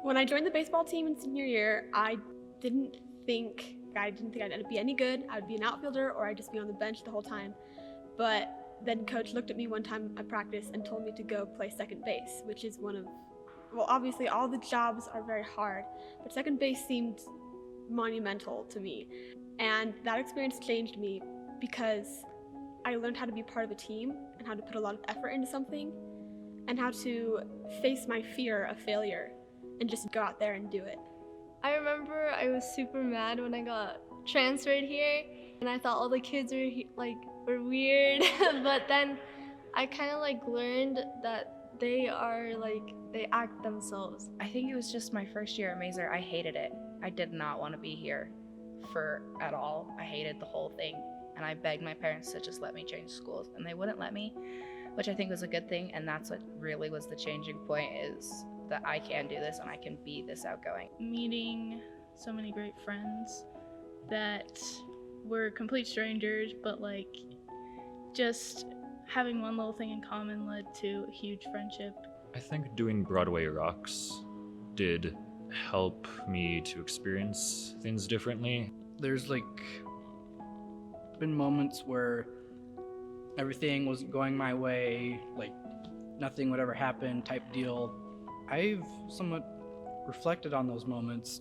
When I joined the baseball team in senior year, I didn't think I'd be any good. I'd be an outfielder or I'd just be on the bench the whole time. But then coach looked at me one time at practice and told me to go play second base, which is obviously all the jobs are very hard, but second base seemed monumental to me. And that experience changed me because I learned how to be part of a team and how to put a lot of effort into something and how to face my fear of failure and just go out there and do it. I remember I was super mad when I got transferred here, and I thought all the kids were weird. But then I kind of learned that they act themselves. I think it was just my first year at Maeser. I hated it. I did not want to be here at all. I hated the whole thing, and I begged my parents to just let me change schools, and they wouldn't let me, which I think was a good thing. And that's what really was the changing point, is that I can do this and I can be this outgoing. Meeting so many great friends that were complete strangers, but just having one little thing in common led to a huge friendship. I think doing Broadway Rocks did help me to experience things differently. There's been moments where everything wasn't going my way, nothing would ever happen type deal. I've somewhat reflected on those moments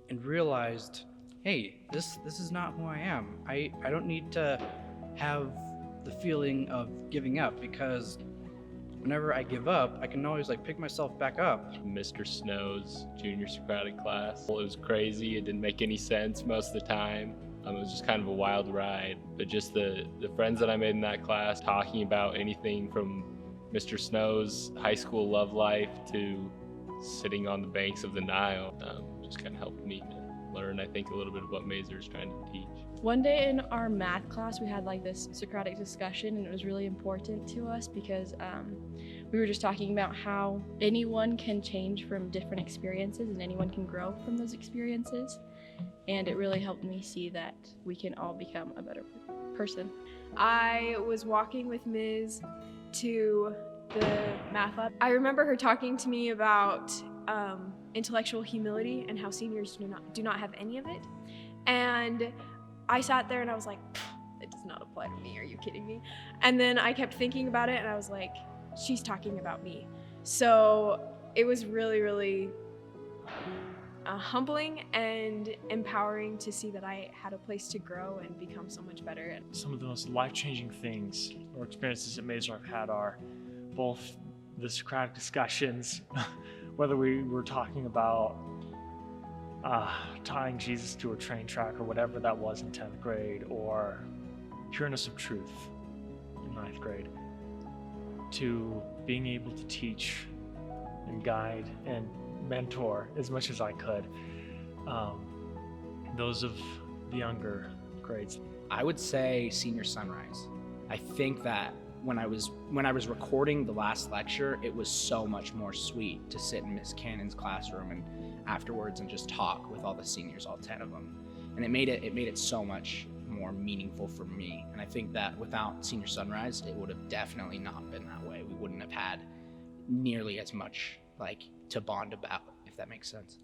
and realized, hey, this is not who I am. I don't need to have the feeling of giving up, because whenever I give up, I can always pick myself back up. Mr. Snow's junior Socratic class. It was crazy. It didn't make any sense most of the time. It was just kind of a wild ride. But just the friends that I made in that class, talking about anything from Mr. Snow's high school love life to sitting on the banks of the Nile, just kind of helped me learn, I think, a little bit of what Maeser is trying to teach. One day in our math class, we had this Socratic discussion, and it was really important to us because we were just talking about how anyone can change from different experiences and anyone can grow from those experiences. And it really helped me see that we can all become a better person. I was walking with Ms. to the math lab. I remember her talking to me about intellectual humility and how seniors do not have any of it. And I sat there and I was like, it does not apply to me, are you kidding me? And then I kept thinking about it and I was like, she's talking about me. So it was really, really humbling and empowering to see that I had a place to grow and become so much better. Some of the most life-changing things or experiences at Maeser I've had are both the Socratic discussions, whether we were talking about tying Jesus to a train track or whatever that was in 10th grade, or pureness of truth in 9th grade, to being able to teach and guide and mentor as much as I could those of the younger grades. I would say Senior Sunrise. I think that when I was recording the last lecture, it was so much more sweet to sit in Miss Cannon's classroom and afterwards and just talk with all the seniors, all 10 of them. And it made it so much more meaningful for me. And I think that without Senior Sunrise, it would have definitely not been that way. We wouldn't have had nearly as much to bond about, if that makes sense.